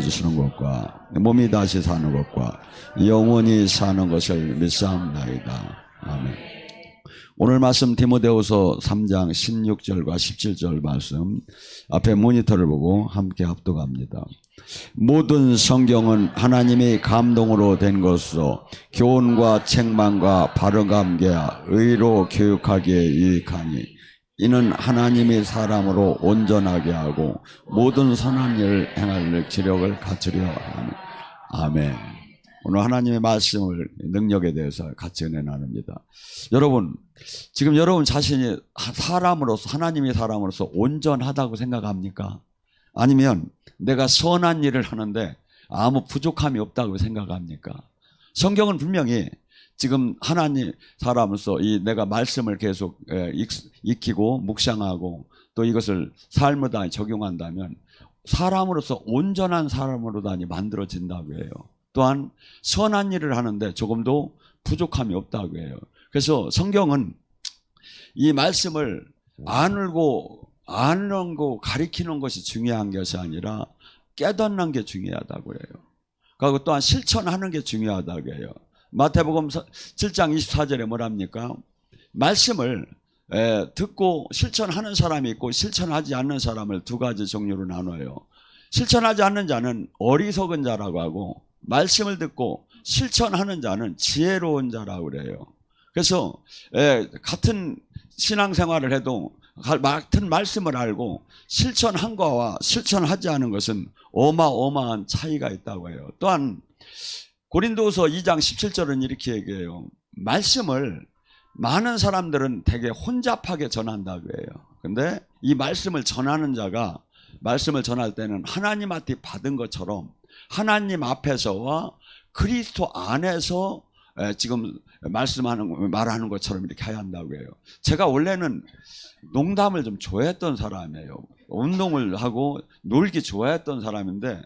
주시는 것과 몸이 다시 사는 것과 영원히 사는 것을 믿사옵나이다. 아멘. 오늘 말씀 디모데후서 3장 16절과 17절 말씀 앞에 모니터를 보고 함께 합독합니다. 모든 성경은 하나님의 감동으로 된 것으로 교훈과 책망과 바른 감개와 의로 교육하기에 유익하니 이는 하나님의 사람으로 온전하게 하고 모든 선한 일을 행할 지력을 갖추려 하니. 아멘. 오늘 하나님의 말씀을 능력에 대해서 같이 은혜 나눕니다. 여러분, 지금 여러분 자신이 사람으로서, 하나님의 사람으로서 온전하다고 생각합니까? 아니면 내가 선한 일을 하는데 아무 부족함이 없다고 생각합니까? 성경은 분명히 지금 하나님 사람으로서 내가 말씀을 계속 익히고 묵상하고 또 이것을 삶에다 적용한다면 사람으로서 온전한 사람으로 만들어진다고 해요. 또한 선한 일을 하는데 조금도 부족함이 없다고 해요. 그래서 성경은 이 말씀을 아는 가리키는 것이 중요한 것이 아니라 깨닫는 게 중요하다고 해요. 그리고 또한 실천하는 게 중요하다고 해요. 마태복음 7장 24절에 뭐랍니까? 말씀을 듣고 실천하는 사람이 있고 실천하지 않는 사람을 두 가지 종류로 나눠요. 실천하지 않는 자는 어리석은 자라고 하고 말씀을 듣고 실천하는 자는 지혜로운 자라고 그래요. 그래서 같은 신앙생활을 해도 같은 말씀을 알고 실천한 거와 실천하지 않은 것은 어마어마한 차이가 있다고 해요. 또한 고린도후서 2장 17절은 이렇게 얘기해요. 말씀을 많은 사람들은 되게 혼잡하게 전한다고 해요. 근데 이 말씀을 전하는 자가 말씀을 전할 때는 하나님한테 받은 것처럼 하나님 앞에서와 그리스도 안에서 지금 말하는 것처럼 이렇게 해야 한다고 해요. 제가 원래는 농담을 좀 좋아했던 사람이에요. 운동을 하고 놀기 좋아했던 사람인데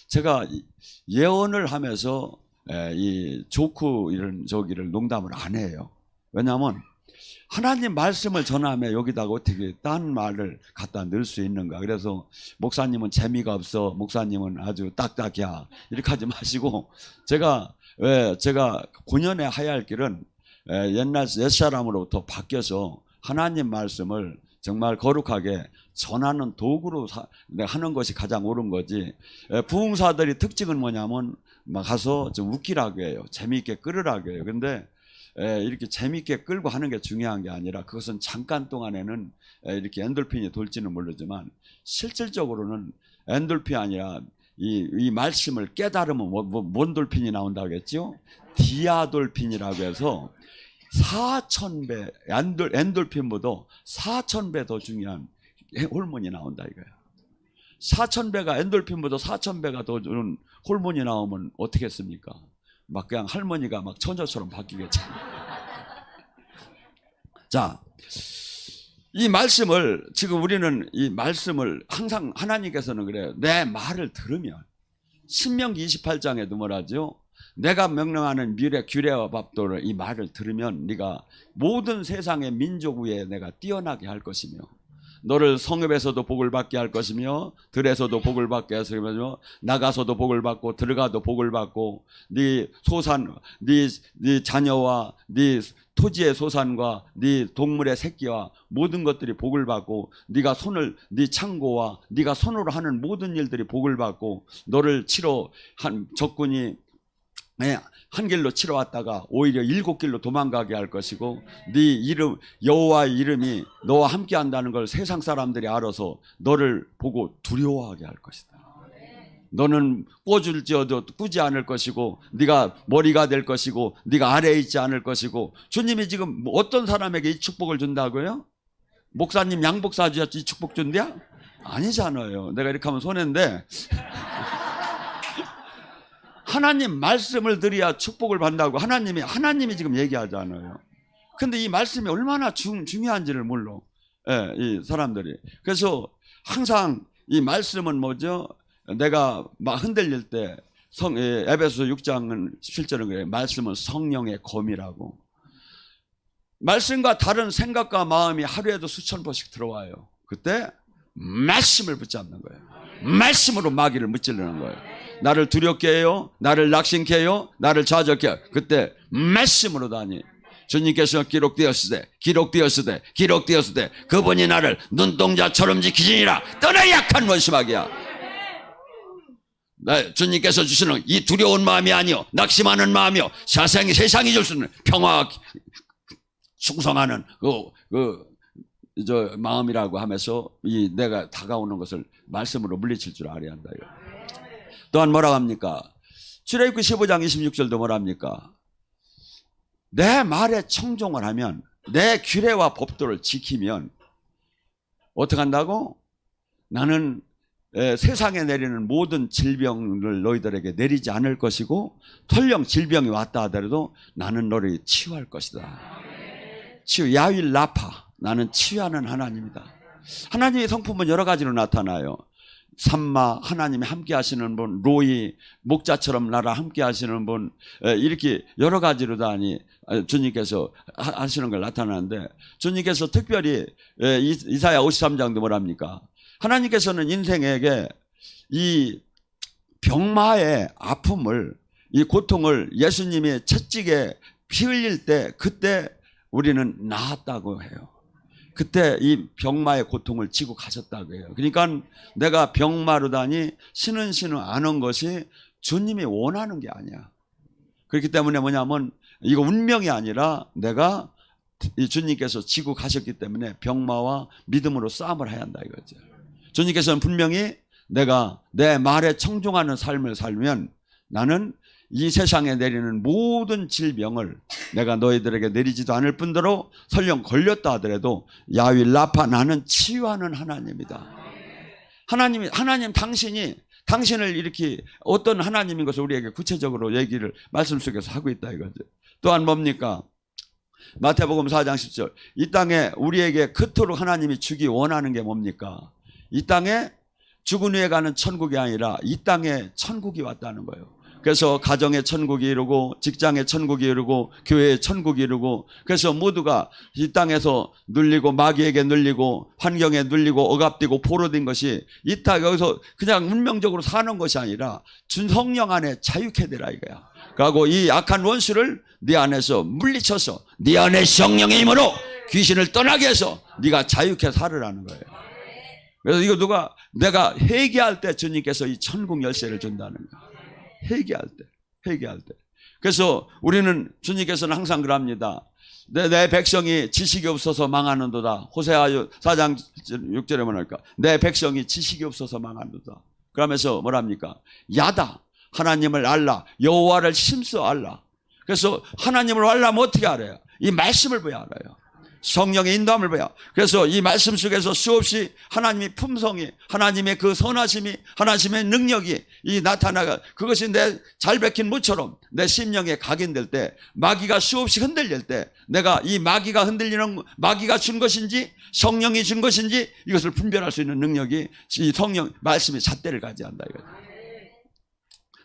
제가 예언을 하면서 이 조크 이런 저기를 농담을 안 해요. 왜냐하면 하나님 말씀을 전하면 여기다가 어떻게 딴 말을 갖다 넣을 수 있는가. 그래서 목사님은 재미가 없어, 목사님은 아주 딱딱이야, 이렇게 하지 마시고 제가 본연의 하야할 길은 옛날 옛사람으로부터 바뀌어서 하나님 말씀을 정말 거룩하게 전하는 도구로 하는 것이 가장 옳은 거지. 부흥사들이 특징은 뭐냐면 가서 좀 웃기라고 해요. 재미있게 끌으라고 해요. 근데 이렇게 재미있게 끌고 하는 게 중요한 게 아니라 그것은 잠깐 동안에는 이렇게 엔돌핀이 돌지는 모르지만 실질적으로는 엔돌핀이 아니라 이 말씀을 깨달으면 뭔 돌핀이 나온다고 했죠? 디아돌핀이라고 해서 4,000배, 엔돌핀보다 4,000배 더 중요한 호르몬이 나온다 이거예요. 4,000배가 엔돌핀보다 4,000배가 더 주는 호르몬이 나오면 어떻게 했습니까? 막 그냥 할머니가 막 처녀처럼 바뀌겠죠. 자, 이 말씀을 지금 우리는 이 말씀을 항상 하나님께서는 그래요. 내 말을 들으면 신명기 28장에도 뭐라죠? 내가 명령하는 규례와 법도를 이 말을 들으면 네가 모든 세상의 민족 위에 내가 뛰어나게 할 것이며 너를 성읍에서도 복을 받게 할 것이며 들에서도 복을 받게 할 것이며 나가서도 복을 받고 들어가도 복을 받고 네 소산, 네 자녀와 네 토지의 소산과 네 동물의 새끼와 모든 것들이 복을 받고 네가 네 창고와 네가 손으로 하는 모든 일들이 복을 받고 너를 치러 한 적군이 한 길로 치러 왔다가 오히려 7길로 도망가게 할 것이고 네 이름 여호와의 이름이 너와 함께 한다는 걸 세상 사람들이 알아서 너를 보고 두려워하게 할 것이다. 너는 꿔줄지어도 꾸지 않을 것이고 네가 머리가 될 것이고 네가 아래에 있지 않을 것이고 주님이 지금 어떤 사람에게 이 축복을 준다고요? 목사님 양복사 주셨지 이 축복 준대야? 아니잖아요. 내가 이렇게 하면 손해인데 하나님 말씀을 드려야 축복을 받는다고 하나님이 지금 얘기하잖아요. 근데 이 말씀이 얼마나 중요한지를 몰라. 이 사람들이. 그래서 항상 이 말씀은 뭐죠? 내가 막 흔들릴 때 에베소 6장 17절은 그래요. 말씀은 성령의 검이라고. 말씀과 다른 생각과 마음이 하루에도 수천 번씩 들어와요. 그때 말씀을 붙잡는 거예요. 말씀으로 마귀를 무찌르는 거예요. 나를 두렵게 해요, 나를 낙심케 해요, 나를 좌절케 해요. 그때 말씀으로 다니. 주님께서 기록되었으되 그분이 나를 눈동자처럼 지키시니라. 떠나 약한 원수마귀야. 주님께서 주시는 이 두려운 마음이 아니요 낙심하는 마음이요 세상이 줄 수 있는 평화 충성하는 저 마음이라고 하면서 이 내가 다가오는 것을 말씀으로 물리칠 줄 알아야 한다. 또한 뭐라고 합니까? 출애굽기 15장 26절도 뭐라 합니까? 내 말에 청종을 하면, 내 규례와 법도를 지키면 어떻게 한다고? 나는 세상에 내리는 모든 질병을 너희들에게 내리지 않을 것이고, 설령 질병이 왔다 하더라도 나는 너를 치유할 것이다. 치유, 야윌 라파. 나는 치유하는 하나님이다. 하나님의 성품은 여러 가지로 나타나요. 삼마, 하나님이 함께 하시는 분, 로이, 목자처럼 나랑 함께 하시는 분, 이렇게 여러 가지로 다니 주님께서 하시는 걸 나타나는데, 주님께서 특별히 이사야 53장도 뭐랍니까? 하나님께서는 인생에게 이 병마의 아픔을, 이 고통을 예수님이 채찍에 피 흘릴 때, 그때 우리는 나았다고 해요. 그때 이 병마의 고통을 지고 가셨다고 해요. 그러니까 내가 병마르다니 신은 아는 것이 주님이 원하는 게 아니야. 그렇기 때문에 뭐냐면 이거 운명이 아니라 내가 이 주님께서 지고 가셨기 때문에 병마와 믿음으로 싸움을 해야 한다 이거죠. 주님께서는 분명히 내가 내 말에 청종하는 삶을 살면 나는 이 세상에 내리는 모든 질병을 내가 너희들에게 내리지도 않을 뿐더러 설령 걸렸다 하더라도 야윌 라파, 나는 치유하는 하나님이다. 하나님 당신을 이렇게 어떤 하나님인 것을 우리에게 구체적으로 얘기를 말씀 속에서 하고 있다 이거죠. 또한 뭡니까? 마태복음 4장 10절. 이 땅에 우리에게 그토록 하나님이 주기 원하는 게 뭡니까? 이 땅에 죽은 후에 가는 천국이 아니라 이 땅에 천국이 왔다는 거예요. 그래서 가정의 천국이 이루고, 직장의 천국이 이루고, 교회의 천국이 이루고, 그래서 모두가 이 땅에서 눌리고, 마귀에게 눌리고, 환경에 눌리고, 억압되고, 포로된 것이 이 땅 여기서 그냥 운명적으로 사는 것이 아니라 준 성령 안에 자유케 되라 이거야. 그리고 이 악한 원수를 네 안에서 물리쳐서 네 안에 성령의 힘으로 귀신을 떠나게 해서 네가 자유케 살으라는 거예요. 그래서 이거 내가 회개할 때 주님께서 이 천국 열쇠를 준다는 거야. 회개할 때. 그래서 우리는 주님께서는 항상 그럽니다. 내 백성이 지식이 없어서 망하는도다. 호세아 4장 6절에 뭐랄까? 내 백성이 지식이 없어서 망하는도다. 그러면서 뭐랍니까? 야다. 하나님을 알라. 여호와를 심써 알라. 그래서 하나님을 알라면 어떻게 알아요? 이 말씀을 봐야 알아요. 성령의 인도함을 봐야. 그래서 이 말씀 속에서 수없이 하나님의 품성이, 하나님의 그 선하심이, 하나님의 능력이 이 나타나가, 그것이 내 잘 박힌 무처럼 내 심령에 각인될 때, 마귀가 수없이 흔들릴 때, 내가 이 마귀가 흔들리는, 마귀가 준 것인지 성령이 준 것인지 이것을 분별할 수 있는 능력이 이 성령 말씀의 잣대를 가져야 한다 이거죠.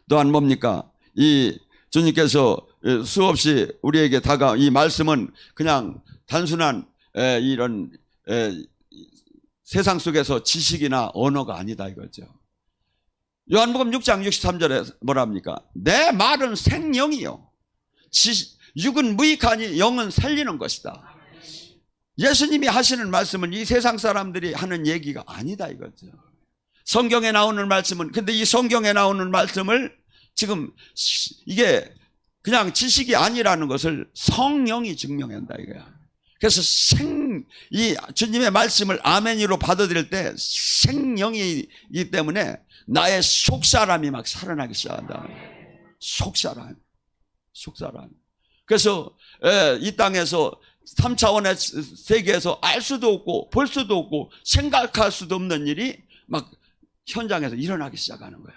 또한 뭡니까? 이 주님께서 수없이 우리에게 이 말씀은 그냥 단순한 이런 세상 속에서 지식이나 언어가 아니다 이거죠. 요한복음 6장 63절에 뭐라 합니까? 내 말은 생명이요 육은 무익하니 영은 살리는 것이다. 예수님이 하시는 말씀은 이 세상 사람들이 하는 얘기가 아니다 이거죠. 성경에 나오는 말씀은, 근데 이 성경에 나오는 말씀을 지금 이게 그냥 지식이 아니라는 것을 성령이 증명한다 이거야. 그래서 이 주님의 말씀을 아멘으로 받아들일 때 생명이기 때문에 나의 속사람이 막 살아나기 시작한다. 속사람. 그래서 이 땅에서 3차원의 세계에서 알 수도 없고 볼 수도 없고 생각할 수도 없는 일이 막 현장에서 일어나기 시작하는 거야.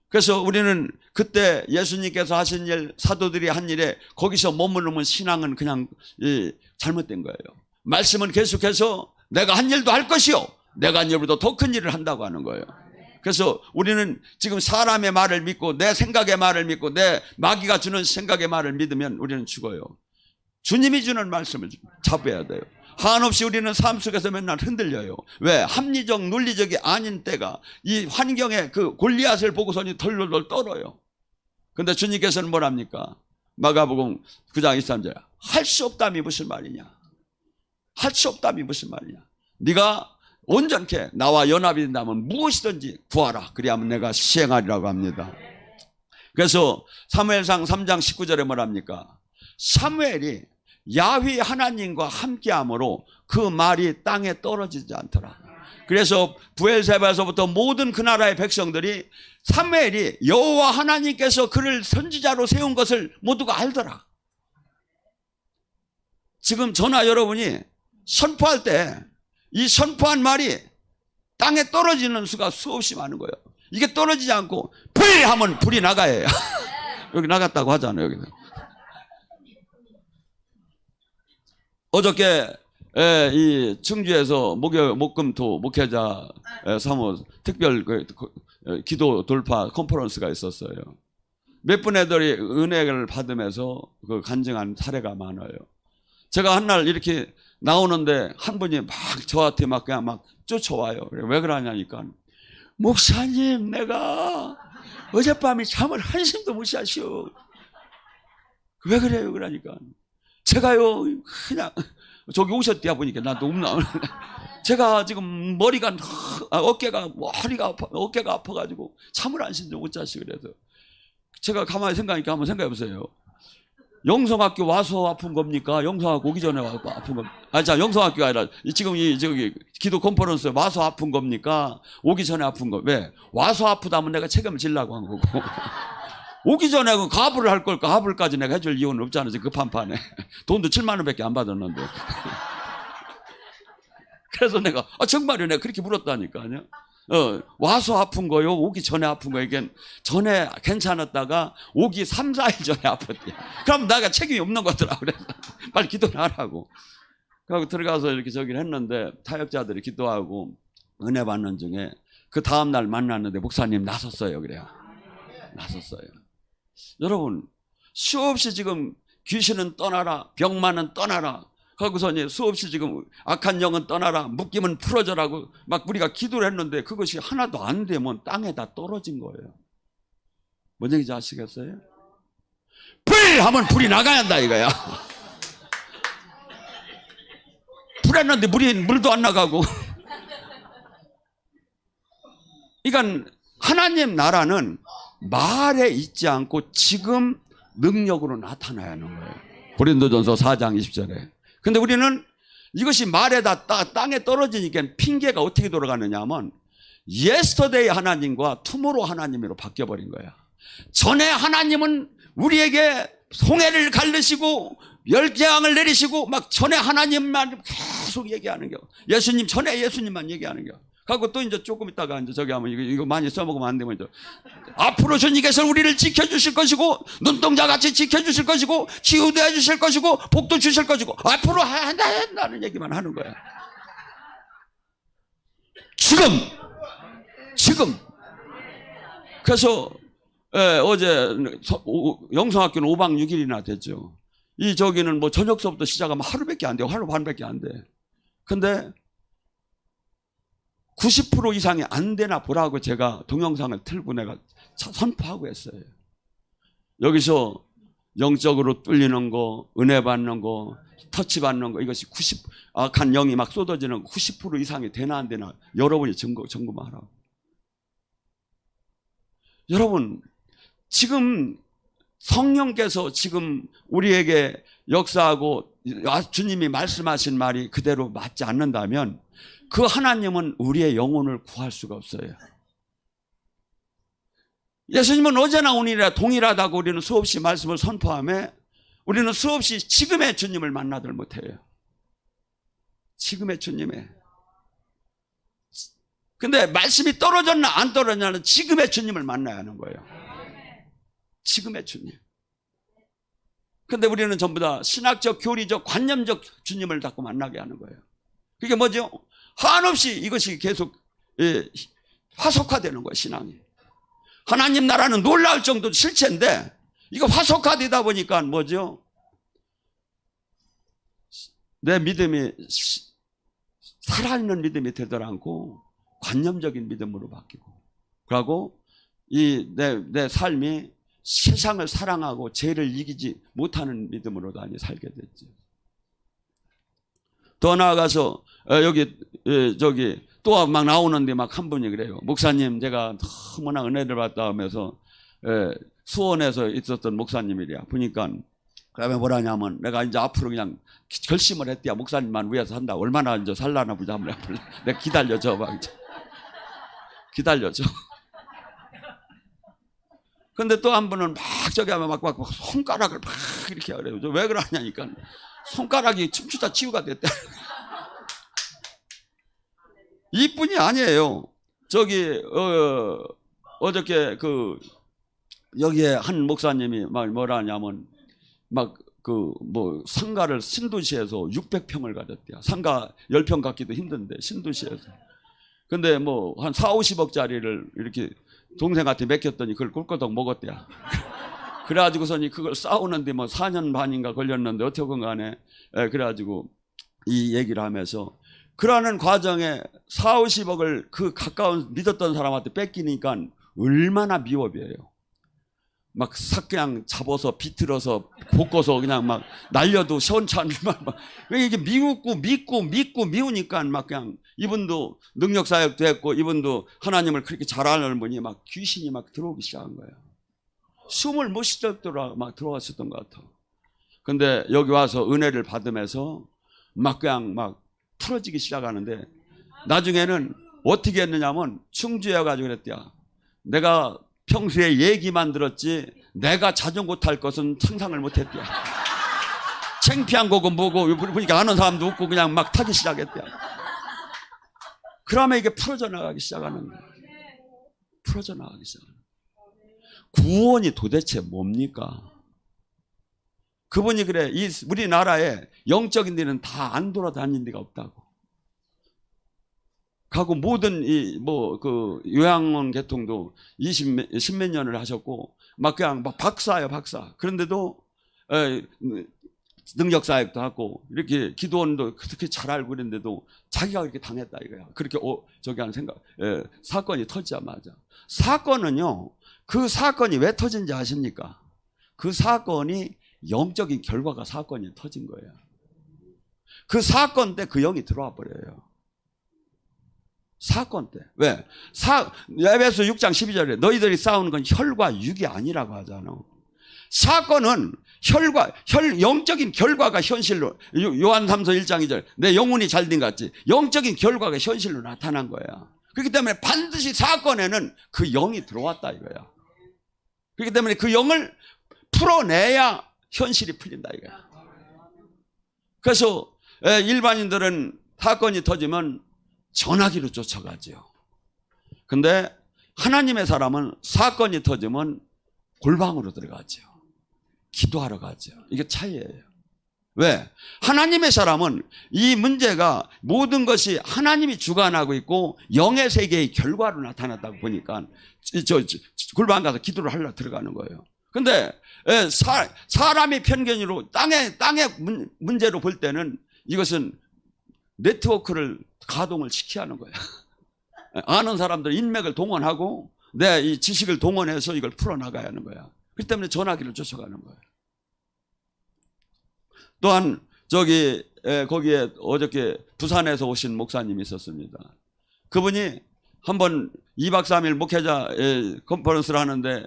그래서 우리는 그때 예수님께서 하신 일, 사도들이 한 일에 거기서 머무르면 신앙은 그냥 잘못된 거예요. 말씀은 계속해서 내가 한 일도 할 것이요 내가 한 일보다 더 큰 일을 한다고 하는 거예요. 그래서 우리는 지금 사람의 말을 믿고 내 생각의 말을 믿고 내 마귀가 주는 생각의 말을 믿으면 우리는 죽어요. 주님이 주는 말씀을 잡아야 돼요. 한없이 우리는 삶 속에서 맨날 흔들려요. 왜? 합리적, 논리적이 아닌 때가 이 환경에 그 골리앗을 보고서는 덜덜덜 떨어요. 근데 주님께서는 뭐랍니까? 마가복음 9장 23절. 할 수 없담이 무슨 말이냐? 할 수 없담이 무슨 말이냐? 네가 온전케 나와 연합이 된다면 무엇이든지 구하라. 그리하면 내가 시행하리라고 합니다. 그래서 사무엘상 3장 19절에 뭐랍니까? 사무엘이 야훼 하나님과 함께함으로 그 말이 땅에 떨어지지 않더라. 그래서 부엘세바에서부터 모든 그 나라의 백성들이 사무엘이 여호와 하나님께서 그를 선지자로 세운 것을 모두가 알더라. 지금 저나 여러분이 선포할 때 이 선포한 말이 땅에 떨어지는 수가 수없이 많은 거예요. 이게 떨어지지 않고 불 하면 불이 나가요. 여기 나갔다고 하잖아요. 여기는. 어저께 이 청주에서 목금토 목회자 사모 특별 기도 돌파 컨퍼런스가 있었어요. 몇 분 애들이 은혜를 받으면서 그 간증한 사례가 많아요. 제가 한 날 이렇게 나오는데 한 분이 막 저한테 막 그냥 막 쫓아와요. 왜 그러냐니까, 목사님 내가 어젯밤에 잠을 한숨도 못 잤어요. 왜 그래요? 그러니까 제가요 그냥 저기 오셨대야 보니까 나도 없나. 제가 지금 머리가 어깨가 아파가지고 잠을 한숨도 못 잤어요. 그래서 제가 가만히 생각하니까 한번 생각해 보세요. 영성학교 와서 아픈 겁니까? 영성학교 오기 전에 아픈 겁니까? 자, 영성학교가 아니라 지금 저기 기도 컨퍼런스에 와서 아픈 겁니까? 오기 전에 아픈 거. 왜? 와서 아프다면 내가 책임을 지려고 한 거고. 오기 전에 그 가불을 할 걸 가불까지 내가 해줄 이유는 없잖아요. 급한 판에. 돈도 7만 원밖에 안 받았는데. 그래서 내가 정말요, 내가 그렇게 물었다니까요. 와서 아픈 거요? 오기 전에 아픈 거요? 이게 전에 괜찮았다가 오기 3, 4일 전에 아팠대. 그럼 내가 책임이 없는 거더라. 그래서 빨리 기도를 하라고. 그리고 들어가서 이렇게 저기를 했는데 타역자들이 기도하고 은혜 받는 중에 그 다음날 만났는데 목사님 나섰어요. 그래요. 나섰어요. 여러분, 수없이 지금 귀신은 떠나라, 병만은 떠나라, 거기서 이제 수없이 지금 악한 영은 떠나라, 묶임은 풀어져라고 막 우리가 기도를 했는데 그것이 하나도 안 되면 땅에다 떨어진 거예요. 뭔 얘기인지 아시겠어요? 불! 하면 불이 나가야 한다 이거야. 불 했는데 물도 안 나가고. 그러니까 하나님 나라는 말에 있지 않고 지금 능력으로 나타나야 하는 거예요. 고린도전서 4장 20절에. 근데 우리는 이것이 말에다 땅에 떨어지니까 핑계가 어떻게 돌아가느냐 하면 yesterday 하나님과 tomorrow 하나님으로 바뀌어버린 거야. 전에 하나님은 우리에게 홍해를 갈르시고 열재앙을 내리시고 막 전에 하나님만 계속 얘기하는 겨. 예수님 전에 예수님만 얘기하는 겨. 하고 또 이제 조금 있다가 이제 저기 하면 이거 많이 써먹으면 안 되면 이제 앞으로 주님께서 우리를 지켜주실 것이고 눈동자같이 지켜주실 것이고 치유도 해주실 것이고 복도 주실 것이고 앞으로 한다는 얘기만 하는 거야. 지금 그래서 어제 영성학교는 5박 6일이나 됐죠. 이 저기는 뭐 저녁서부터 시작하면 하루밖에 안 돼요. 하루 반밖에 안 돼. 근데 90% 이상이 안 되나 보라고 제가 동영상을 틀고 내가 선포하고 했어요. 여기서 영적으로 뚫리는 거, 은혜 받는 거, 터치 받는 거, 이것이 악한 영이 막 쏟아지는 거 90% 이상이 되나 안 되나 여러분이 점검하라고. 여러분, 지금 성령께서 지금 우리에게 역사하고 주님이 말씀하신 말이 그대로 맞지 않는다면 그 하나님은 우리의 영혼을 구할 수가 없어요. 예수님은 어제나 오늘이나 동일하다고 우리는 수없이 말씀을 선포하며 우리는 수없이 지금의 주님을 만나들 못해요. 지금의 주님의. 근데 말씀이 떨어졌나 안 떨어졌냐는 지금의 주님을 만나야 하는 거예요. 지금의 주님. 근데 우리는 전부 다 신학적, 교리적, 관념적 주님을 자꾸 만나게 하는 거예요. 그게 뭐죠? 한없이 이것이 계속 화석화되는 거예요. 신앙이. 하나님 나라는 놀라울 정도 실체인데 이거 화석화되다 보니까 뭐죠? 내 믿음이 살아있는 믿음이 되질 않고 관념적인 믿음으로 바뀌고, 그리고 내 삶이 세상을 사랑하고 죄를 이기지 못하는 믿음으로 많이 살게 됐지. 더 나아가서 저기 또 막 나오는데 막 한 분이 그래요. 목사님, 제가 너무나 은혜를 받다 하면서 수원에서 있었던 목사님이래요. 보니까 그다음에 뭐라냐면, 내가 이제 앞으로 그냥 결심을 했대요. 목사님만 위해서 산다. 얼마나 이제 살라나 보자. 내가 기다려줘. 막 이제. 기다려줘. 근데 또 한 분은 막 저기 하면 막 손가락을 막 이렇게 하래요. 왜 그러냐니까 손가락이 춤추다 치유가 됐대. 이뿐이 아니에요. 저기 어저께 여기에 한 목사님이 막 뭐라 하냐면, 막 상가를 신도시에서 600평을 가졌대요. 상가 10평 갖기도 힘든데 신도시에서. 근데 뭐 한 4, 50억짜리를 이렇게 동생한테 맡겼더니 그걸 꿀꺽 먹었대요. 그래가지고서니 그걸 싸우는데 뭐 4년 반인가 걸렸는데 어떻건 간에 그래가지고 이 얘기를 하면서, 그러는 과정에 4, 50억을 그 가까운 믿었던 사람한테 뺏기니까 얼마나 미워해요. 막 그냥 잡아서 비틀어서 볶아서 그냥 막 날려도 시원찮은 막 이게 믿고 미우니까 막 그냥 이분도 능력사역도 했고 이분도 하나님을 그렇게 잘 아는 분이 막 귀신이 막 들어오기 시작한 거예요. 숨을 못 쉴 정도로 막 들어왔었던 것 같아. 근데 여기 와서 은혜를 받으면서 막 그냥 막 풀어지기 시작하는데, 나중에는 어떻게 했느냐면 충주해가지고 그랬대요. 내가 평소에 얘기만 들었지 내가 자전거 탈 것은 상상을 못했대요. 창피한 거고 뭐고 보니까 아는 사람도 없고 그냥 막 타기 시작했대요. 그러면 이게 풀어져 나가기 시작하는 거예요. 풀어져 나가기 시작하는 거예요. 구원이 도대체 뭡니까? 그분이 그래, 우리나라에 영적인 데는 다 안 돌아다닌 데가 없다고. 가고 모든 요양원 개통도 10몇 년을 하셨고 막 그냥 막 박사예요, 박사. 그런데도 능력사역도 하고 이렇게 기도원도 그렇게 잘 알고 그랬는데도 자기가 그렇게 당했다 이거야. 그렇게 저기 하는 생각. 사건이 터지자마자. 사건은요, 그 사건이 왜 터진지 아십니까? 그 사건이 영적인 결과가 사건이 터진 거예요. 그 사건 때 그 영이 들어와 버려요. 사건 때. 왜? 에베소 6장 12절에 너희들이 싸우는 건 혈과 육이 아니라고 하잖아. 사건은 영적인 결과가 현실로, 요한 3서 1장 2절, 내 영혼이 잘된 것 같지. 영적인 결과가 현실로 나타난 거야. 그렇기 때문에 반드시 사건에는 그 영이 들어왔다 이거야. 그렇기 때문에 그 영을 풀어내야 현실이 풀린다 이거야. 그래서 일반인들은 사건이 터지면 전화기로 쫓아가죠. 근데 하나님의 사람은 사건이 터지면 골방으로 들어가죠. 기도하러 가죠. 이게 차이예요. 왜? 하나님의 사람은 이 문제가 모든 것이 하나님이 주관하고 있고 영의 세계의 결과로 나타났다고 보니까 골방 가서 기도를 하려 들어가는 거예요. 근데 사람의 편견으로 땅의 문제로 볼 때는 이것은 네트워크를 가동을 시켜야 하는 거예요. 아는 사람들 인맥을 동원하고 내 이 지식을 동원해서 이걸 풀어나가야 하는 거야. 그렇기 때문에 전화기를 쫓아가는 거예요. 또한 거기에 어저께 부산에서 오신 목사님이 있었습니다. 그분이 한번 2박 3일 목회자 컨퍼런스를 하는데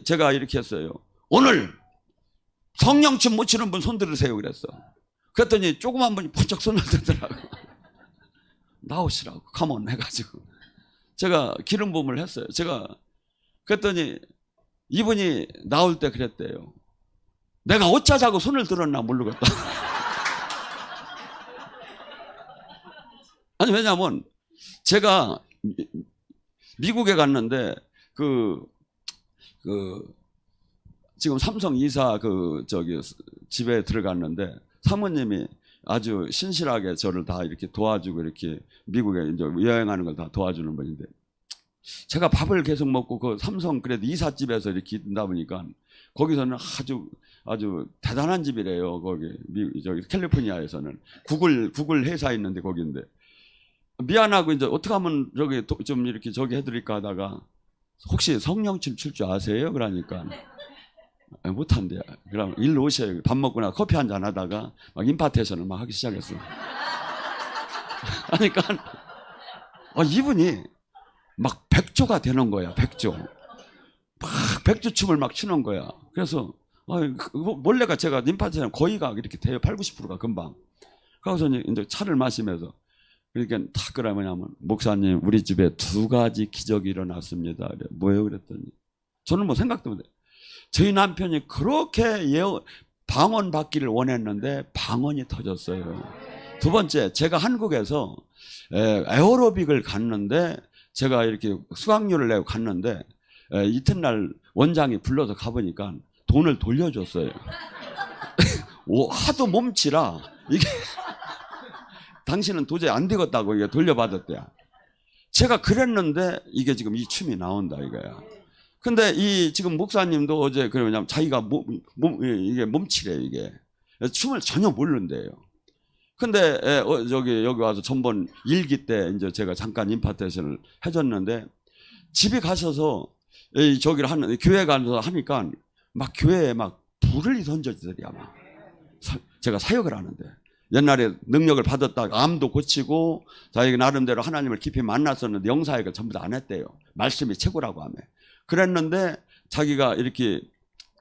제가 이렇게 했어요. 오늘 성령춤 못 추는 분 손 들으세요 그랬어. 그랬더니 조그만 분이 번쩍 손을 들더라고. 나오시라고 컴온 해가지고 제가 기름 부음을 했어요. 그랬더니 이분이 나올 때 그랬대요. 내가 어쩌자고 손을 들었나 모르겠다. 아니 왜냐면 제가 미국에 갔는데 지금 삼성 이사 집에 들어갔는데 사모님이 아주 신실하게 저를 다 이렇게 도와주고 이렇게 미국에 이제 여행하는 걸 다 도와주는 분인데 제가 밥을 계속 먹고 그 삼성 그래도 이삿집에서 이렇게 있다 보니까 거기서는 아주 대단한 집이래요. 거기 저기 캘리포니아에서는 구글 회사 있는데 거기인데 미안하고 이제 어떻게 하면 저기 좀 이렇게 저기 해드릴까 하다가 혹시 성령침 칠 줄 아세요? 그러니까 못한대요. 그럼 일로 오셔요. 밥 먹거나 커피 한잔 하다가 막 임파테이션을 막 하기 시작했어요. 그러니까 이분이 막 백조가 되는 거야. 백조. 막 백조춤을 막 추는 거야. 그래서 원래가 제가 임파테이션 거의가 이렇게 돼요. 80~90%가 금방. 그래서 이제 차를 마시면서 그러니까 다 그러냐면 목사님 우리 집에 2가지 기적이 일어났습니다. 그래. 뭐예요? 그랬더니 저는 뭐 생각도 못해. 저희 남편이 그렇게 방언 받기를 원했는데 방언이 터졌어요. 두 번째, 제가 한국에서 에어로빅을 갔는데 제가 이렇게 수강료를 내고 갔는데 이튿날 원장이 불러서 가보니까 돈을 돌려줬어요. 하도 몸치라 이게 당신은 도저히 안 되겠다고 이게 돌려받았대요. 제가 그랬는데 이게 지금 이 춤이 나온다 이거야. 근데 이 지금 목사님도 어제 그러냐면 자기가 이게 몸치래요 이게. 춤을 전혀 모른대요. 근데 여기 와서 전번 일기 때 이제 제가 잠깐 임파테이션을 해줬는데 집에 가셔서 저기를 하는 교회 가서 하니까 막 교회에 막 불을 던져지더래요. 막 제가 사역을 하는데 옛날에 능력을 받았다가 암도 고치고 자기가 나름대로 하나님을 깊이 만났었는데 영사역을 전부 다 안 했대요. 말씀이 최고라고 하며 그랬는데 자기가 이렇게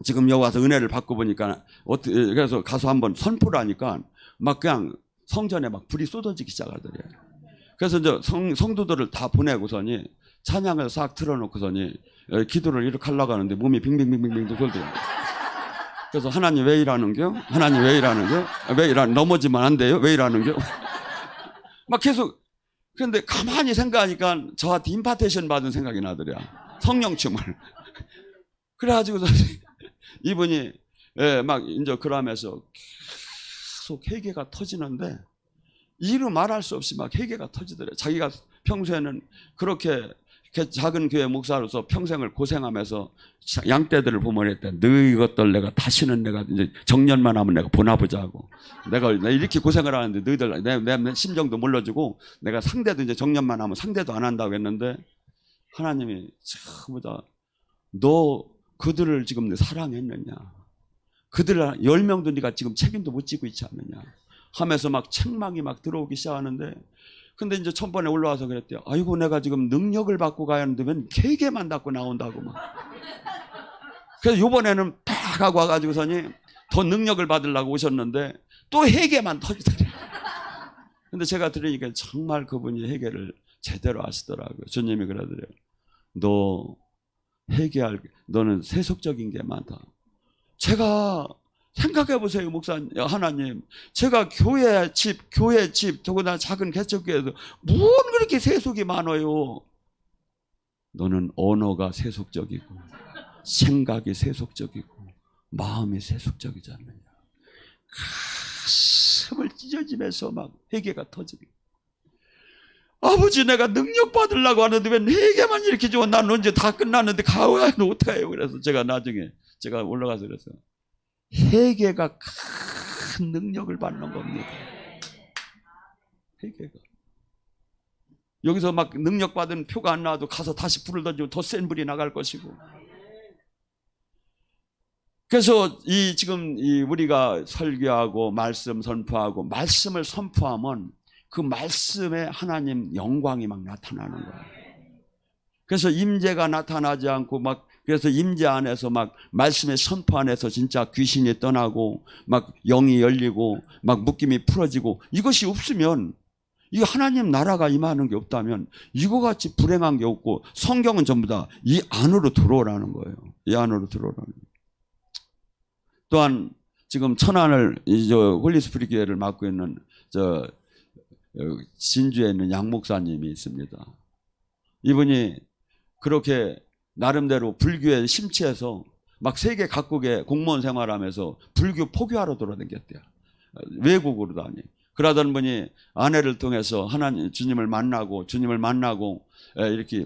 지금 여기 와서 은혜를 받고 보니까 그래서 가서 한번 선포를 하니까 막 그냥 성전에 막 불이 쏟아지기 시작하더래요. 그래서 이제 성도들을 다 보내고서니 찬양을 싹 틀어놓고서니 기도를 이렇게 하려고 하는데 몸이 빙빙빙빙빙 돌더라고요. 그래서 하나님 왜 이러는겨? 하나님 왜 이러는겨? 왜 넘어지면 안 돼요? 왜 이러는겨? 막 계속 그런데 가만히 생각하니까 저한테 임파테이션 받은 생각이 나더래요. 성령춤을. 그래가지고 이분이 막 이제 그러면서 계속 회개가 터지는데 이루 말할 수 없이 막 회개가 터지더래요. 자기가 평소에는 그렇게 작은 교회 목사로서 평생을 고생하면서 양떼들을 보면 했대. 너희 것들 내가 다시는 내가 이제 정년만 하면 내가 보나보자고. 내가 이렇게 고생을 하는데 너희들 내 심정도 몰라주고 내가 상대도 이제 정년만 하면 상대도 안 한다고 했는데 하나님이 전부 다 너 그들을 지금 사랑했느냐? 그들 10명도 네가 지금 책임도 못 지고 있지 않느냐? 하면서 막 책망이 막 들어오기 시작하는데 근데 이제 천번에 올라와서 그랬대요. 아이고 내가 지금 능력을 받고 가야 하는데 웬 개개만 닫고 나온다고 막. 그래서 요번에는 팍 하고 와가지고서니 더 능력을 받으려고 오셨는데 또 회개만 터지더래요. 근데 제가 들으니까 정말 그분이 회개를 제대로 하시더라고요. 주님이 그러더래요. 너는 세속적인 게 많다. 제가 생각해 보세요, 목사님, 하나님. 제가 교회 집, 더구나 작은 개척교회에서 뭔 그렇게 세속이 많아요. 너는 언어가 세속적이고, 생각이 세속적이고, 마음이 세속적이지 않느냐. 가슴을 찢어지면서 막 회개가 터지고. 아버지, 내가 능력 받으려고 하는데 왜 회개만 이렇게 좋아? 난 언제 다 끝났는데 가와는 어떡해요? 그래서 제가 나중에 제가 올라가서 그랬어요. 회개가 큰 능력을 받는 겁니다. 회개가. 여기서 막 능력 받은 표가 안 나와도 가서 다시 불을 던지고 더 센 불이 나갈 것이고. 그래서 지금 우리가 설교하고 말씀 선포하고 말씀을 선포하면 그 말씀에 하나님 영광이 막 나타나는 거예요. 그래서 임재가 나타나지 않고 막 그래서 임재 안에서 막 말씀의 선포 안에서 진짜 귀신이 떠나고 막 영이 열리고 막 묶임이 풀어지고 이것이 없으면 이 하나님 나라가 임하는 게 없다면 이거 같이 불행한 게 없고 성경은 전부 다 이 안으로 들어오라는 거예요. 이 안으로 들어오라는 거예요. 또한 지금 천안을 홀리스피릿 교회를 맡고 있는 진주에 있는 양 목사님이 있습니다. 이분이 그렇게 나름대로 불교에 심취해서 막 세계 각국에 공무원 생활하면서 불교 포교하러 돌아다녔대요. 외국으로 다니. 그러던 분이 아내를 통해서 하나님 주님을 만나고 이렇게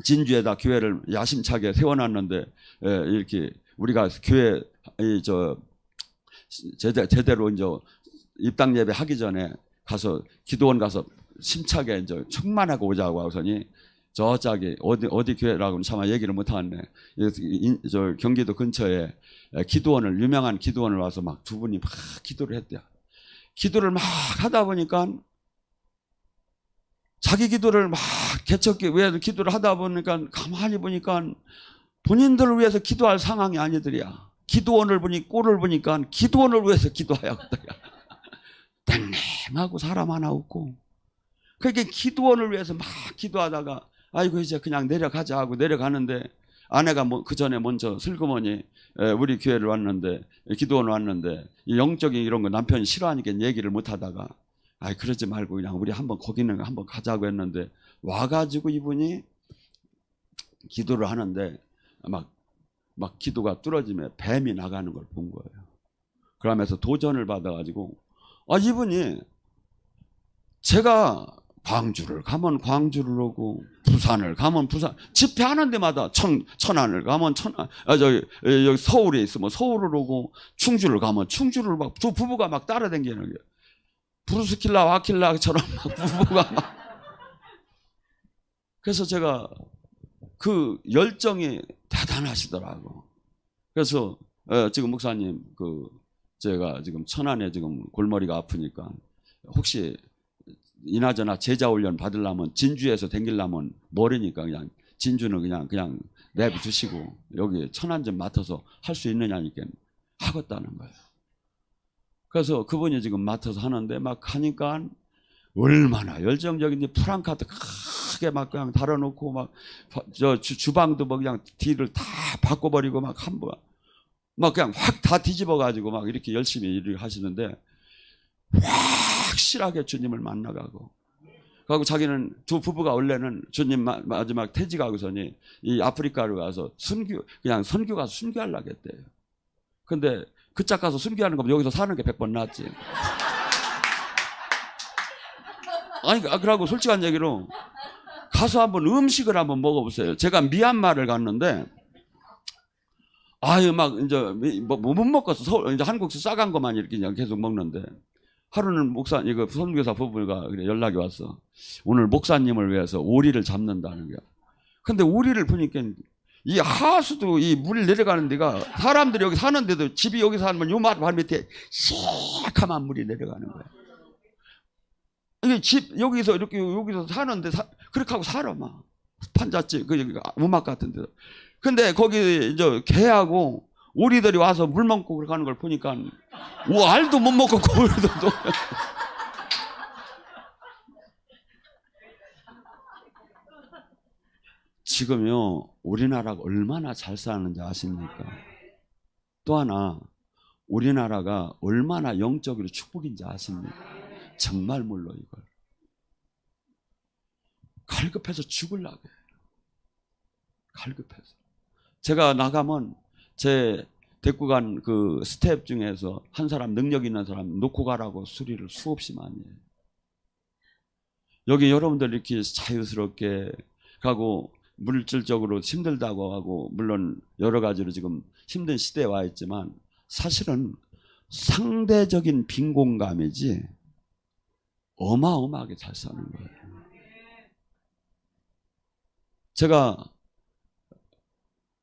진주에다 교회를 야심차게 세워놨는데 이렇게 우리가 교회 제대로 이제 입당 예배 하기 전에 가서 기도원 가서 심차게 이제 충만하고 오자고 하더니 저짝이 어디 교회라고는 차마 얘기를 못 하네. 저 경기도 근처에 기도원을 유명한 기도원을 와서 막 두 분이 막 기도를 했대요. 기도를 막 하다 보니까 자기 기도를 막 개척기 위해서 기도를 하다 보니까 가만히 보니까 본인들을 위해서 기도할 상황이 아니더랴. 기도원을 보니 꼴을 보니까 기도원을 위해서 기도하야겠더랴. 땡님하고 사람 하나 없고. 그러니까 기도원을 위해서 막 기도하다가 아이고 이제 그냥 내려가자 하고 내려가는데 아내가 그 전에 먼저 슬그머니 우리 교회를 왔는데 기도원 왔는데 영적인 이런 거 남편이 싫어하니까 얘기를 못 하다가 아이 그러지 말고 그냥 우리 한번 거기는 한번 가자고 했는데 와가지고 이분이 기도를 하는데 막 기도가 뚫어지면 뱀이 나가는 걸 본 거예요. 그러면서 도전을 받아가지고 이분이 제가 광주를 가면 광주를 오고 부산을 가면 부산 집회하는 데마다 천안을 가면 천안 여기 서울에 있으면 서울을 오고 충주를 가면 충주를 막 두 부부가 막 따라다니는 거예요. 브루스킬라 아킬라처럼 막 부부가 막 그래서 제가 그 열정이 대단하시더라고. 그래서 지금 목사님 제가 지금 천안에 지금 골머리가 아프니까 혹시 이나저나 제자 훈련 받으려면 진주에서 댕기려면 멀으니까 그냥 진주는 그냥 내비두시고 여기 천안 좀 맡아서 할 수 있느냐니까 하겠다는 거예요. 그래서 그분이 지금 맡아서 하는데 막 하니까 얼마나 열정적인지 프랑카드 크게 막 그냥 달아놓고 막 저 주방도 뭐 그냥 뒤를 다 바꿔버리고 막 막 그냥 확 다 뒤집어 가지고 막 이렇게 열심히 일을 하시는데 확실하게 주님을 만나가고 그리고 자기는 두 부부가 원래는 주님 마지막 퇴직하고서니 이 아프리카로 가서 그냥 선교 가서 순교하려고 했대요. 근데 그 짝 가서 순교하는 거면 여기서 사는 게 100번 낫지. 아니 그러고 솔직한 얘기로 가서 한번 음식을 한번 먹어보세요. 제가 미얀마를 갔는데 막 이제 못 먹어서 이제 한국에서 싸간 것만 이렇게 그냥 계속 먹는데 하루는 이거 선교사 부부가 연락이 왔어. 오늘 목사님을 위해서 오리를 잡는다는 거야. 근데 오리를 보니까 이 하수도 이 물 내려가는 데가 사람들이 여기 사는데도 집이 여기 살면 요만 발 밑에 새카만 물이 내려가는 거야. 이게 집 여기서 이렇게 여기서 사는데 그렇게 하고 살아 막 판잣집 음악 같은 데서. 근데 거기 이제 개하고 오리들이 와서 물 먹고 그렇게 하는 걸 보니까 알도 못 먹고 꼴도 지금요 우리나라가 얼마나 잘 사는지 아십니까? 또 하나 우리나라가 얼마나 영적으로 축복인지 아십니까? 정말 몰라 이걸 갈급해서 죽으려고 해요. 갈급해서 제가 나가면 제 데리고 간 그 스텝 중에서 한 사람 능력 있는 사람 놓고 가라고 수리를 수없이 많이 해요. 여기 여러분들 이렇게 자유스럽게 가고 물질적으로 힘들다고 하고 물론 여러 가지로 지금 힘든 시대에 와 있지만 사실은 상대적인 빈곤감이지 어마어마하게 잘 사는 거예요. 제가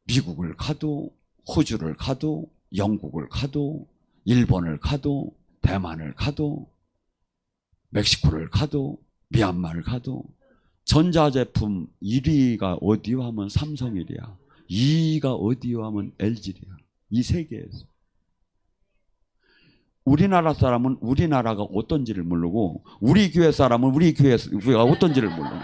미국을 가도 호주를 가도 영국을 가도 일본을 가도 대만을 가도 멕시코를 가도 미얀마를 가도 전자제품 1위가 어디요 하면 삼성이랴 2위가 어디요 하면 LG랴 이 세계에서 우리나라 사람은 우리나라가 어떤지를 모르고 우리 교회 사람은 우리 교회가 어떤지를 모르고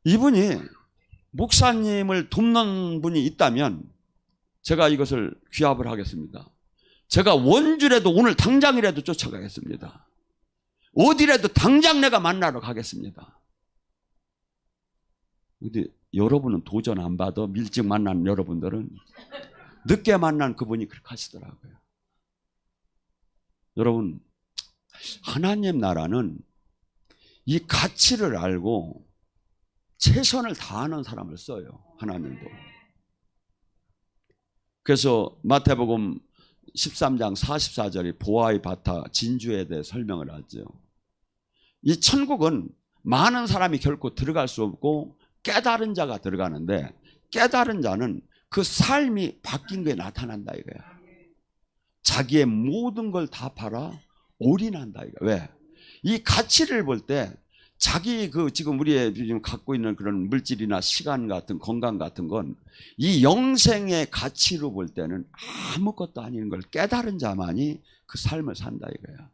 이분이 목사님을 돕는 분이 있다면 제가 이것을 귀합을 하겠습니다. 제가 원주라도 오늘 당장이라도 쫓아가겠습니다. 어디라도 당장 내가 만나러 가겠습니다. 근데 여러분은 도전 안 받아. 일찍 만난 여러분들은 늦게 만난 그분이 그렇게 하시더라고요. 여러분 하나님 나라는 이 가치를 알고 최선을 다하는 사람을 써요. 하나님도. 그래서 마태복음 13장 44절이 보아의 바타 진주에 대해 설명을 하죠. 이 천국은 많은 사람이 결코 들어갈 수 없고 깨달은 자가 들어가는데, 깨달은 자는 그 삶이 바뀐 게 나타난다 이거야. 자기의 모든 걸 다 팔아 올인한다 이거야. 왜? 이 가치를 볼 때 자기 지금 우리의 지금 갖고 있는 그런 물질이나 시간 같은 건강 같은 건 이 영생의 가치로 볼 때는 아무것도 아닌 걸 깨달은 자만이 그 삶을 산다 이거야.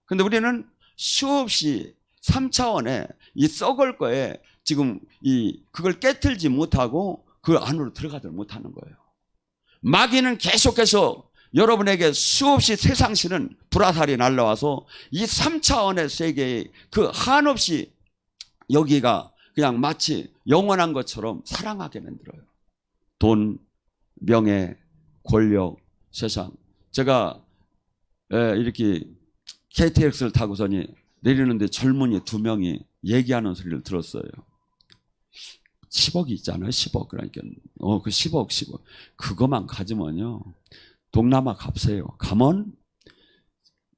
근데 우리는 수없이 3차원에 이 썩을 거에 지금 그걸 깨틀지 못하고 그 안으로 들어가지 못하는 거예요. 마귀는 계속해서 여러분에게 수없이 세상신은 불화살이 날라와서 이 3차원의 세계에 그 한없이 여기가 그냥 마치 영원한 것처럼 사랑하게 만들어요. 돈, 명예, 권력, 세상. 제가 이렇게 KTX를 타고서니 내리는데 젊은이 2명이 얘기하는 소리를 들었어요. 10억이 있잖아요. 10억. 그러니까 그 10억. 그것만 가지면요. 동남아 값세요. 가면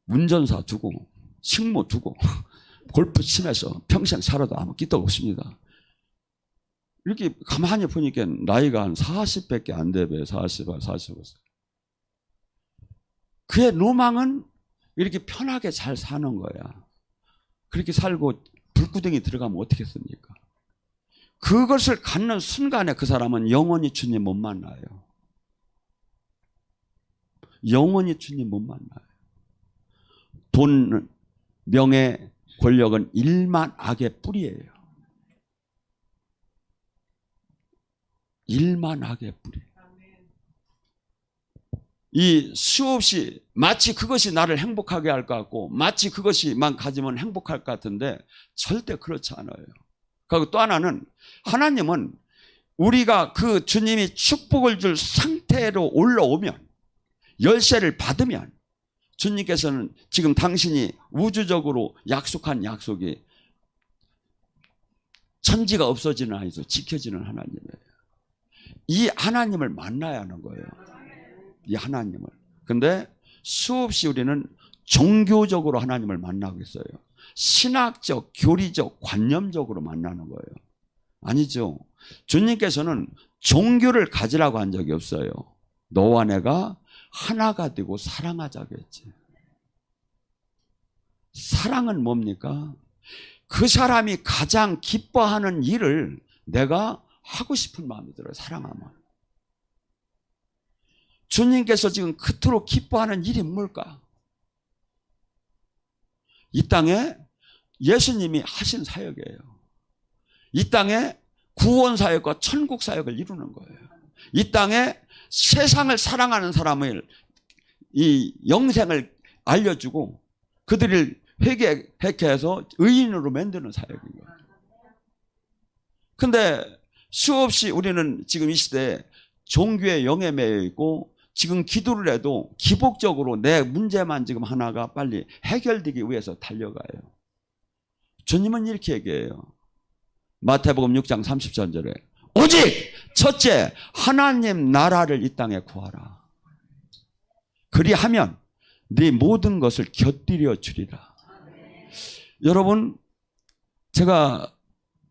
운전사 두고 식모 두고 골프 치면서 평생 살아도 아무 끼도 없습니다. 이렇게 가만히 보니까 나이가 한 40밖에 안 되고요. 40살. 그의 로망은 이렇게 편하게 잘 사는 거야. 그렇게 살고 불구덩이 들어가면 어떻겠습니까? 그것을 갖는 순간에 그 사람은 영원히 주님 못 만나요. 영원히 주님 못 만나요. 돈, 명예, 권력은 일만 악의 뿌리예요. 일만 악의 뿌리. 이 수없이 마치 그것이 나를 행복하게 할 것 같고 마치 그것이만 가지면 행복할 것 같은데 절대 그렇지 않아요. 그리고 또 하나는 하나님은 우리가 그 주님이 축복을 줄 상태로 올라오면 열쇠를 받으면 주님께서는 지금 당신이 우주적으로 약속한 약속이 천지가 없어지는 한에서 지켜지는 하나님이에요. 이 하나님을 만나야 하는 거예요. 이 하나님을. 근데 수없이 우리는 종교적으로 하나님을 만나고 있어요. 신학적, 교리적, 관념적으로 만나는 거예요. 아니죠. 주님께서는 종교를 가지라고 한 적이 없어요. 너와 내가 하나가 되고 사랑하자고 했지. 사랑은 뭡니까? 그 사람이 가장 기뻐하는 일을 내가 하고 싶은 마음이 들어요. 사랑하면. 주님께서 지금 그토록 기뻐하는 일이 뭘까? 이 땅에 예수님이 하신 사역이에요. 이 땅에 구원 사역과 천국 사역을 이루는 거예요. 이 땅에 세상을 사랑하는 사람을 이 영생을 알려주고 그들을 회개케 해서 의인으로 만드는 사역인 거예요. 근데 수없이 우리는 지금 이 시대에 종교의 영에 매여 있고 지금 기도를 해도 기복적으로 내 문제만 지금 하나가 빨리 해결되기 위해서 달려가요. 주님은 이렇게 얘기해요. 마태복음 6장 33절에 오직 첫째 하나님 나라를 이 땅에 구하라. 그리하면 네 모든 것을 곁들여 주리라. 여러분, 제가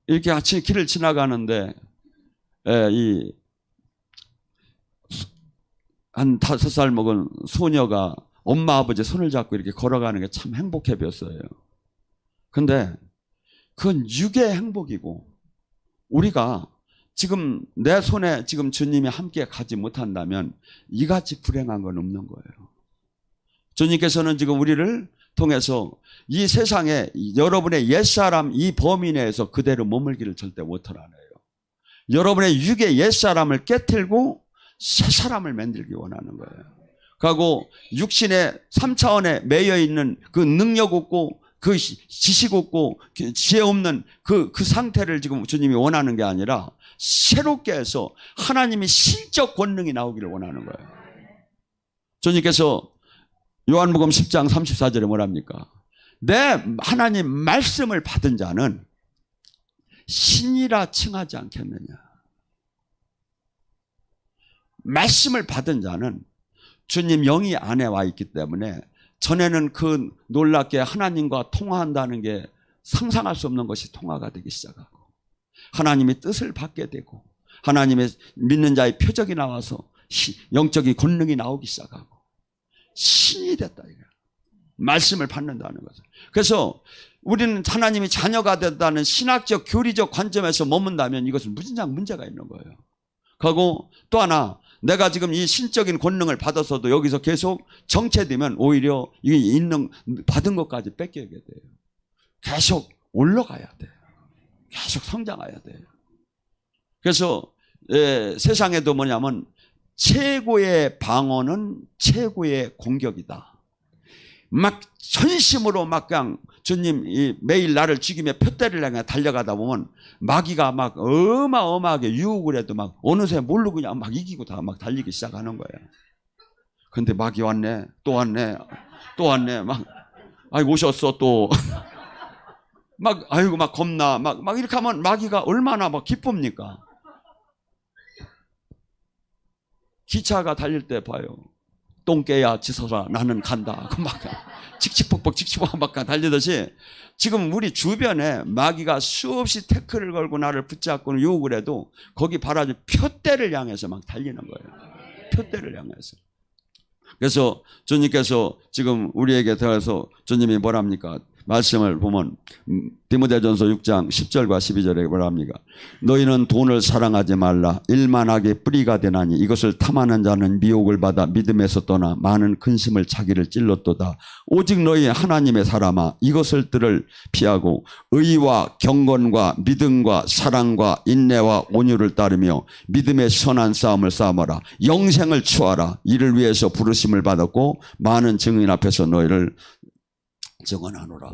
이렇게 아침에 길을 지나가는데 한 5살 먹은 소녀가 엄마 아버지 손을 잡고 이렇게 걸어가는 게 참 행복해 보였어요. 근데 그건 육의 행복이고 우리가 지금 내 손에 지금 주님이 함께 가지 못한다면 이같이 불행한 건 없는 거예요. 주님께서는 지금 우리를 통해서 이 세상에 여러분의 옛사람 이 범위 내에서 그대로 머물기를 절대 못하라네요. 여러분의 육의 옛사람을 깨트리고 새 사람을 만들기 원하는 거예요. 그리고 육신의 3차원에 매여 있는 그 능력 없고 그 지식 없고 지혜 없는 그 상태를 지금 주님이 원하는 게 아니라 새롭게 해서 하나님이 신적 권능이 나오기를 원하는 거예요. 주님께서 요한복음 10장 34절에 뭐랍니까? 내 하나님 말씀을 받은 자는 신이라 칭하지 않겠느냐. 말씀을 받은 자는 주님 영이 안에 와 있기 때문에 전에는 그 놀랍게 하나님과 통화한다는 게 상상할 수 없는 것이 통화가 되기 시작하고 하나님의 뜻을 받게 되고 하나님의 믿는 자의 표적이 나와서 영적인 권능이 나오기 시작하고 신이 됐다. 말씀을 받는다는 거죠. 그래서 우리는 하나님이 자녀가 된다는 신학적 교리적 관점에서 머문다면 이것은 무진장 문제가 있는 거예요. 그리고 또 하나, 내가 지금 이 신적인 권능을 받아서도 여기서 계속 정체되면 오히려 이 받은 것까지 뺏기게 돼요. 계속 올라가야 돼요. 계속 성장해야 돼요. 그래서 세상에도 뭐냐면 최고의 방어는 최고의 공격이다. 막 전심으로 막 그냥 주님 매일 나를 죽이며 표대를 향해 달려가다 보면 마귀가 막 어마어마하게 유혹을 해도 막 어느새 모르고 그냥 막 이기고 다 막 달리기 시작하는 거예요. 근데 마귀 왔네, 또 왔네, 또 왔네, 막 아이고 오셨어 또 막 아이고 막 겁나 막 이렇게 하면 마귀가 얼마나 막 기쁩니까? 기차가 달릴 때 봐요. 똥개야 지서라 나는 간다. 막 칙칙폭폭 칙칙폭폭 막 달리듯이 지금 우리 주변에 마귀가 수없이 태클을 걸고 나를 붙잡고 유혹을 해도 거기 바라지 표대를 향해서 막 달리는 거예요. 표대를 향해서. 그래서 주님께서 지금 우리에게 들어서 주님이 뭐랍니까? 말씀을 보면 디모데전서 6장 10절과 12절에 뭐랍니까? 너희는 돈을 사랑하지 말라. 일만하게 뿌리가 되나니 이것을 탐하는 자는 미혹을 받아 믿음에서 떠나 많은 근심을 자기를 찔렀도다. 오직 너희 하나님의 사람아 이것을 들을 피하고 의와 경건과 믿음과 사랑과 인내와 온유를 따르며 믿음의 선한 싸움을 싸워라. 영생을 추하라. 이를 위해서 부르심을 받았고 많은 증인 앞에서 너희를 증언하노라.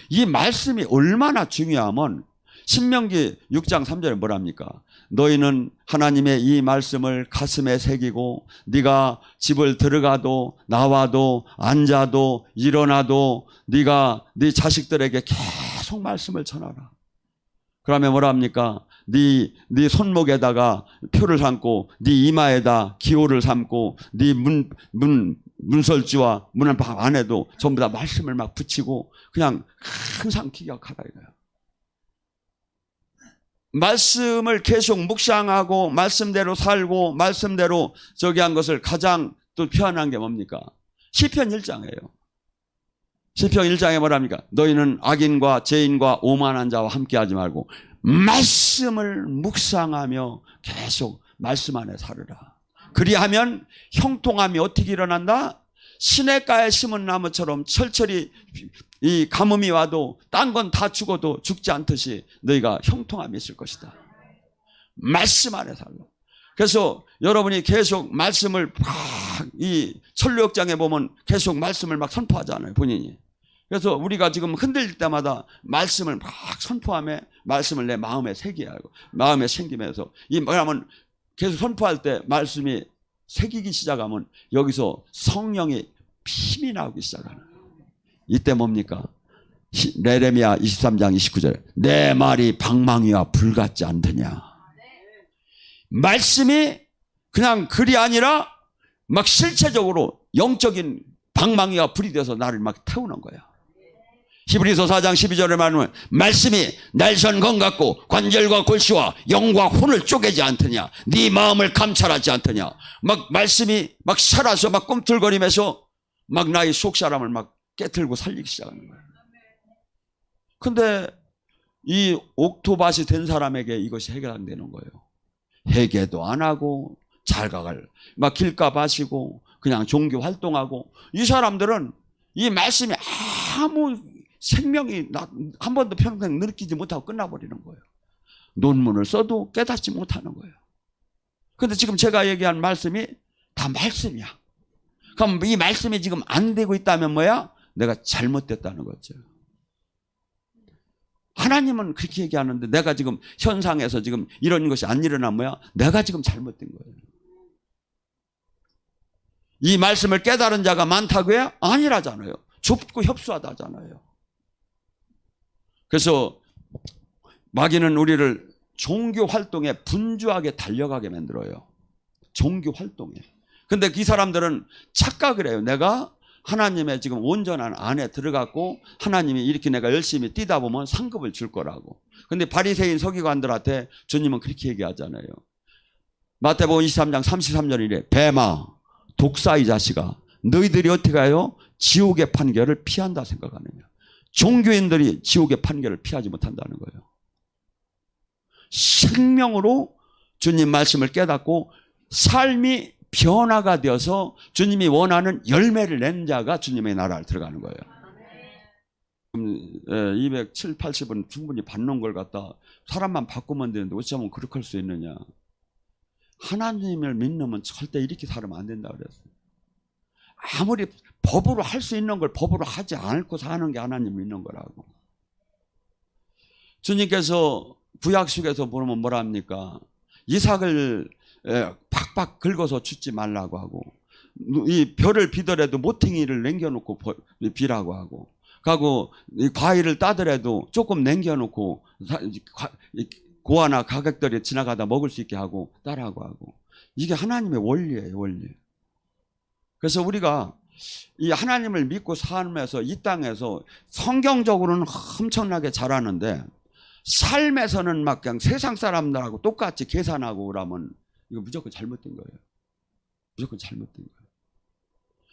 이 말씀이 얼마나 중요하면 신명기 6장 3절에 뭐랍니까? 너희는 하나님의 이 말씀을 가슴에 새기고 네가 집을 들어가도 나와도 앉아도 일어나도 네가 네 자식들에게 계속 말씀을 전하라. 그러면 뭐랍니까? 네 손목에다가 표를 삼고 네 이마에다 기호를 삼고 네 문설주와 문 안에도 전부 다 말씀을 막 붙이고 그냥 항상 기억하라 이거야. 말씀을 계속 묵상하고 말씀대로 살고 말씀대로 저기 한 것을 가장 또 표현한 게 뭡니까? 시편 1장이에요. 시편 1장에 뭐랍니까? 너희는 악인과 죄인과 오만한 자와 함께하지 말고 말씀을 묵상하며 계속 말씀 안에 살으라. 그리하면 형통함이 어떻게 일어난다? 시냇가에 심은 나무처럼 철철이 이 가뭄이 와도 딴 건 다 죽어도 죽지 않듯이 너희가 형통함이 있을 것이다. 말씀 안에 살라. 그래서 여러분이 계속 말씀을 이 천류역장에 보면 계속 말씀을 막 선포하잖아요, 본인이. 그래서 우리가 지금 흔들릴 때마다 말씀을 막 선포하며 말씀을 내 마음에 새기야 하고 마음에 생기면서 이 뭐냐면 계속 선포할 때 말씀이 새기기 시작하면 여기서 성령의 힘이 나오기 시작하는 거예요. 이때 뭡니까? 예레미야 23장 29절에 내 말이 방망이와 불 같지 않더냐. 말씀이 그냥 글이 아니라 막 실체적으로 영적인 방망이와 불이 돼서 나를 막 태우는 거야. 히브리서 4장 12절에 말하면 말씀이 날선 검 같고 관절과 골수와 영과 혼을 쪼개지 않더냐. 네 마음을 감찰하지 않더냐. 막 말씀이 막 살아서 막 꿈틀거리면서 막 나의 속사람을 막 깨틀고 살리기 시작하는 거예요. 근데 이 옥토밭이 된 사람에게 이것이 해결 안 되는 거예요. 회개도 안 하고 잘가갈 막 길가 바시고 그냥 종교 활동하고 이 사람들은 이 말씀이 아무 생명이 한 번도 평생 느끼지 못하고 끝나버리는 거예요. 논문을 써도 깨닫지 못하는 거예요. 그런데 지금 제가 얘기한 말씀이 다 말씀이야. 그럼 이 말씀이 지금 안 되고 있다면 뭐야? 내가 잘못됐다는 거죠. 하나님은 그렇게 얘기하는데 내가 지금 현상에서 지금 이런 것이 안 일어나면 뭐야? 내가 지금 잘못된 거예요. 이 말씀을 깨달은 자가 많다고요? 아니라잖아요. 좁고 협소하다잖아요. 그래서 마귀는 우리를 종교 활동에 분주하게 달려가게 만들어요. 종교 활동에. 근데 이 사람들은 착각을 해요. 내가 하나님의 지금 온전한 안에 들어갔고 하나님이 이렇게 내가 열심히 뛰다 보면 상급을 줄 거라고. 근데 바리새인 서기관들한테 주님은 그렇게 얘기하잖아요. 마태복음 23장 33절 이래. 뱀아, 독사 이 자식아, 너희들이 어떻게 해요? 지옥의 판결을 피한다 생각하느냐. 종교인들이 지옥의 판결을 피하지 못한다는 거예요. 생명으로 주님 말씀을 깨닫고 삶이 변화가 되어서 주님이 원하는 열매를 낸 자가 주님의 나라를 들어가는 거예요. 270, 80은 충분히 받는 걸 갖다 사람만 바꾸면 되는데 어쩌면 그렇게 할 수 있느냐. 하나님을 믿으면 절대 이렇게 살면 안 된다 그랬어요. 아무리 법으로 할 수 있는 걸 법으로 하지 않고 사는 게 하나님 믿는 거라고. 주님께서 구약식에서 보면 뭐라 합니까? 이삭을 팍팍 긁어서 주지 말라고 하고, 이 벼를 비더라도 모퉁이를 남겨놓고 비라고 하고, 가고 과일을 따더라도 조금 남겨놓고 고아나 가객들이 지나가다 먹을 수 있게 하고 따라고 하고. 이게 하나님의 원리예요, 원리. 그래서 우리가 이 하나님을 믿고 살면서 이 땅에서 성경적으로는 엄청나게 잘하는데 삶에서는 막 그냥 세상 사람들하고 똑같이 계산하고 그러면 이거 무조건 잘못된 거예요. 무조건 잘못된 거예요.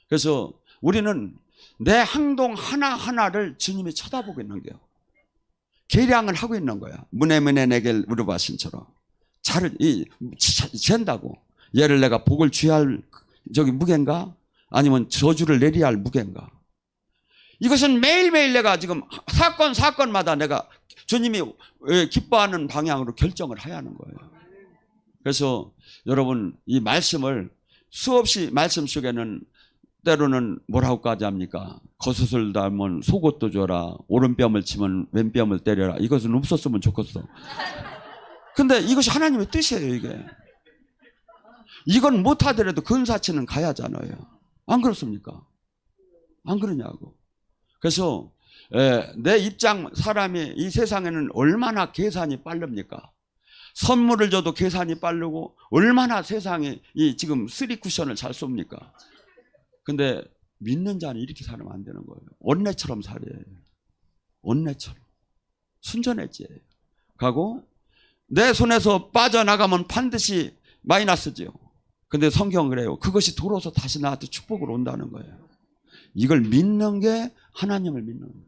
그래서 우리는 내 행동 하나하나를 주님이 쳐다보고 있는 거예요. 계량을 하고 있는 거야. 문에 내게 물어봐신처럼. 잰다고. 얘를 내가 복을 취할 저기 무게인가? 아니면 저주를 내려야 할 무게인가? 이것은 매일매일 내가 지금 사건마다 내가 주님이 기뻐하는 방향으로 결정을 해야 하는 거예요. 그래서 여러분 이 말씀을 수없이 말씀 속에는 때로는 뭐라고까지 합니까? 겉옷을 달면 속옷도 줘라. 오른뺨을 치면 왼뺨을 때려라. 이것은 없었으면 좋겠어. 근데 이것이 하나님의 뜻이에요, 이게. 이건 못하더라도 근사치는 가야 하잖아요. 안 그렇습니까? 안 그러냐고. 그래서 내 입장, 사람이 이 세상에는 얼마나 계산이 빠릅니까? 선물을 줘도 계산이 빠르고 얼마나 세상에 이 지금 3쿠션을 잘 쏩니까? 근데 믿는 자는 이렇게 살면 안 되는 거예요. 원래처럼 살아야 해요. 원래처럼. 순전해져야 해요. 가고 내 손에서 빠져나가면 반드시 마이너스지요. 근데 성경은 그래요. 그것이 돌아서 다시 나한테 축복으로 온다는 거예요. 이걸 믿는 게 하나님을 믿는 거예요.